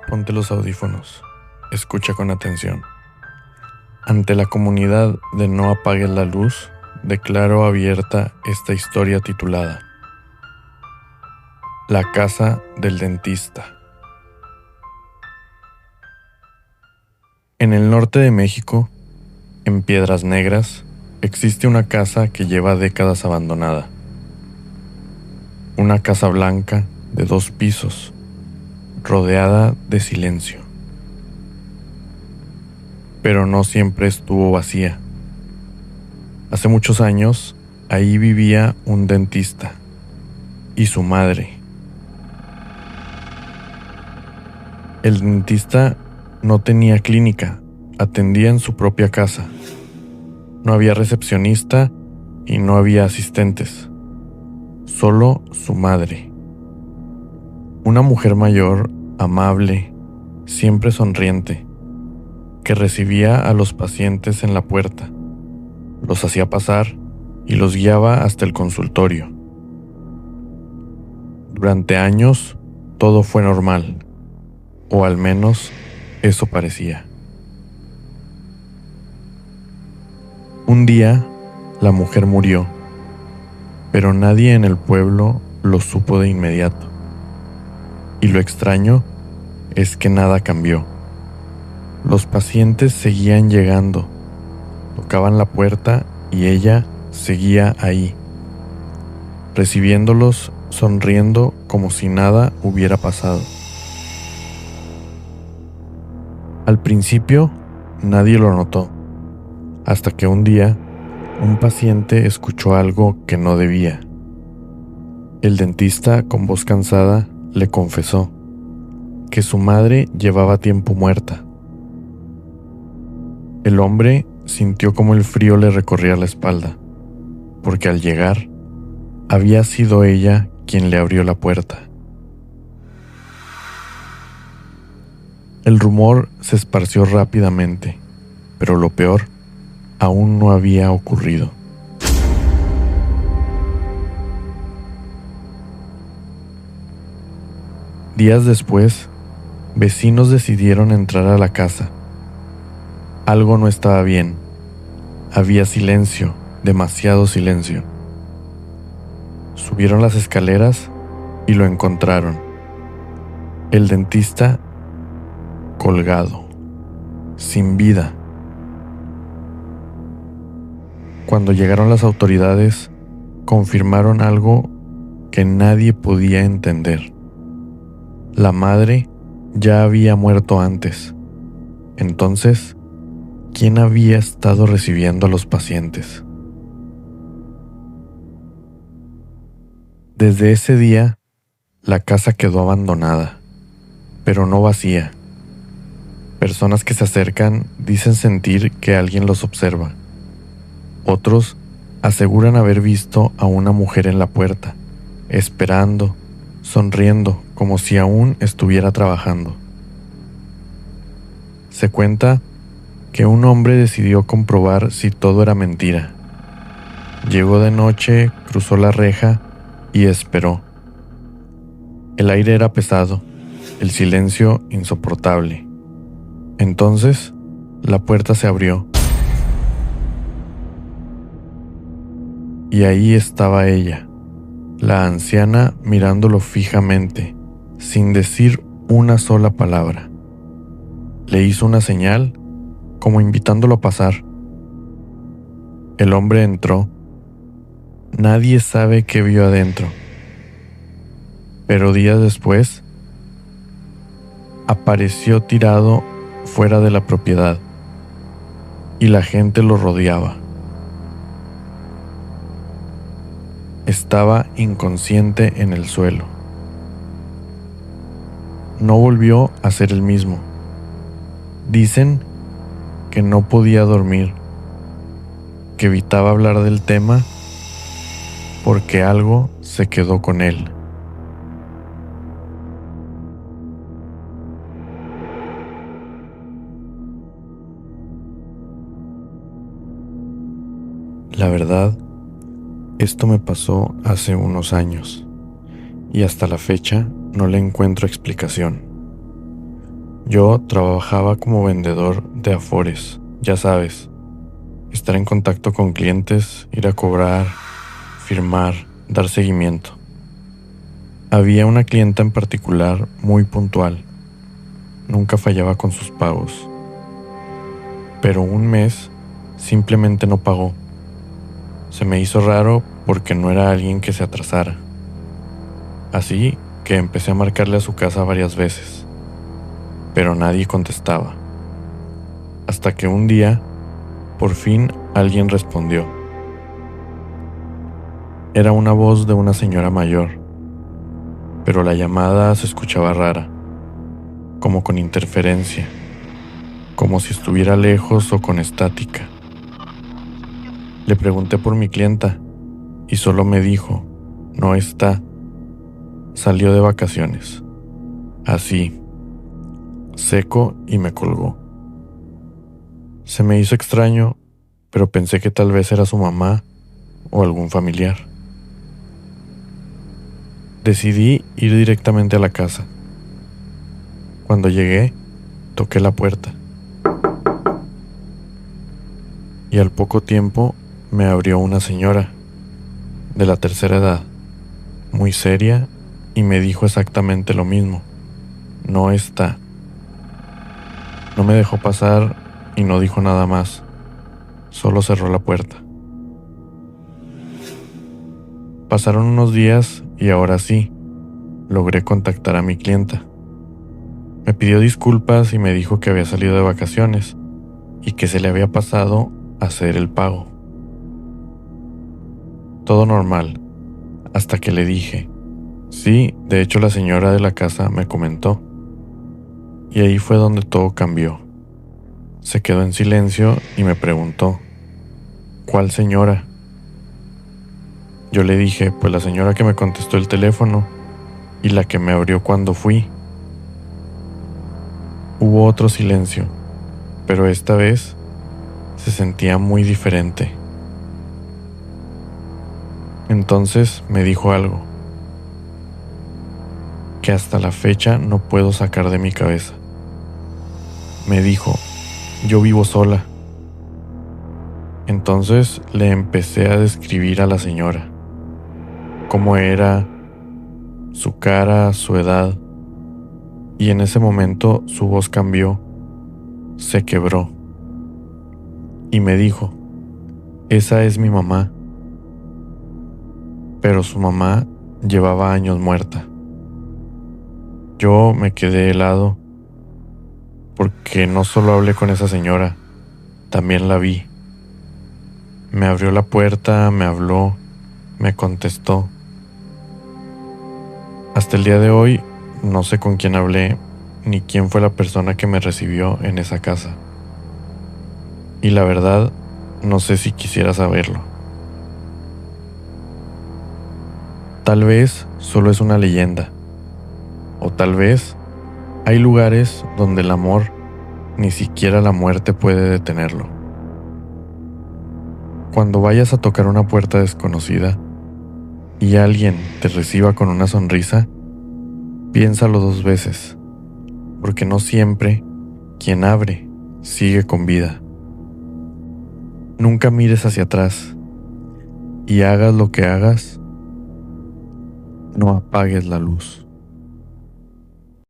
Ponte los audífonos. Escucha con atención. Ante la comunidad de No Apagues la Luz, declaro abierta esta historia titulada La Casa del Dentista. En el norte de México, en Piedras Negras, existe una casa que lleva décadas abandonada. Una casa blanca de 2 pisos, rodeada de silencio. Pero no siempre estuvo vacía. Hace muchos años, ahí vivía un dentista y su madre. El dentista no tenía clínica, atendía en su propia casa. No había recepcionista y no había asistentes, solo su madre. Una mujer mayor, amable, siempre sonriente, que recibía a los pacientes en la puerta, los hacía pasar y los guiaba hasta el consultorio. Durante años, todo fue normal, o al menos eso parecía. Un día, la mujer murió, pero nadie en el pueblo lo supo de inmediato. Y lo extraño es que nada cambió. Los pacientes seguían llegando, tocaban la puerta y ella seguía ahí, recibiéndolos sonriendo como si nada hubiera pasado. Al principio, nadie lo notó, hasta que un día, un paciente escuchó algo que no debía. El dentista, con voz cansada, le confesó que su madre llevaba tiempo muerta. El hombre sintió como el frío le recorría la espalda, porque al llegar, había sido ella quien le abrió la puerta. El rumor se esparció rápidamente, pero lo peor aún no había ocurrido. Días después, vecinos decidieron entrar a la casa. Algo no estaba bien. Había silencio, demasiado silencio. Subieron las escaleras y lo encontraron. El dentista colgado, sin vida. Cuando llegaron las autoridades, confirmaron algo que nadie podía entender. La madre ya había muerto antes. Entonces, ¿quién había estado recibiendo a los pacientes? Desde ese día, la casa quedó abandonada, pero no vacía. Personas que se acercan dicen sentir que alguien los observa. Otros aseguran haber visto a una mujer en la puerta, esperando, sonriendo como si aún estuviera trabajando. Se cuenta que un hombre decidió comprobar si todo era mentira. Llegó de noche, cruzó la reja y esperó. El aire era pesado, el silencio insoportable. Entonces, la puerta se abrió. Y ahí estaba ella, la anciana, mirándolo fijamente, sin decir una sola palabra. Le hizo una señal, como invitándolo a pasar. El hombre entró. Nadie sabe qué vio adentro. Pero días después, apareció tirado fuera de la propiedad, y la gente lo rodeaba. Estaba inconsciente en el suelo. No volvió a ser el mismo. Dicen que no podía dormir, que evitaba hablar del tema porque algo se quedó con él. La verdad, esto me pasó hace unos años y hasta la fecha no le encuentro explicación. Yo trabajaba como vendedor de Afores, ya sabes, estar en contacto con clientes, ir a cobrar, firmar, dar seguimiento. Había una clienta en particular muy puntual, nunca fallaba con sus pagos, pero un mes simplemente no pagó. Se me hizo raro porque no era alguien que se atrasara. Así que empecé a marcarle a su casa varias veces, pero nadie contestaba. Hasta que un día, por fin, alguien respondió. Era una voz de una señora mayor, pero la llamada se escuchaba rara, como con interferencia, como si estuviera lejos o con estática. Le pregunté por mi clienta y solo me dijo, no está, salió de vacaciones. Así, seco, y me colgó. Se me hizo extraño, pero pensé que tal vez era su mamá o algún familiar. Decidí ir directamente a la casa. Cuando llegué, toqué la puerta y al poco tiempo me abrió una señora de la tercera edad, muy seria, y me dijo exactamente lo mismo. No está. No me dejó pasar y no dijo nada más. Solo cerró la puerta. Pasaron unos días y ahora sí, logré contactar a mi clienta. Me pidió disculpas y me dijo que había salido de vacaciones y que se le había pasado hacer el pago. Todo normal, hasta que le dije, sí, de hecho la señora de la casa me comentó. Y ahí fue donde todo cambió. Se quedó en silencio y me preguntó, ¿cuál señora? Yo le dije, pues la señora que me contestó el teléfono y la que me abrió cuando fui. Hubo otro silencio, pero esta vez se sentía muy diferente. Entonces me dijo algo que hasta la fecha no puedo sacar de mi cabeza. Me dijo, yo vivo sola. Entonces le empecé a describir a la señora, cómo era, su cara, su edad, y en ese momento su voz cambió, se quebró, y me dijo, esa es mi mamá, pero su mamá llevaba años muerta. Yo me quedé helado, porque no solo hablé con esa señora, también la vi. Me abrió la puerta, me habló, me contestó. Hasta el día de hoy no sé con quién hablé ni quién fue la persona que me recibió en esa casa. Y la verdad, no sé si quisiera saberlo. Tal vez solo es una leyenda, o tal vez hay lugares donde el amor ni siquiera la muerte puede detenerlo. Cuando vayas a tocar una puerta desconocida y alguien te reciba con una sonrisa, piénsalo 2 veces, porque no siempre quien abre sigue con vida. Nunca mires hacia atrás y hagas lo que hagas, no apagues la luz.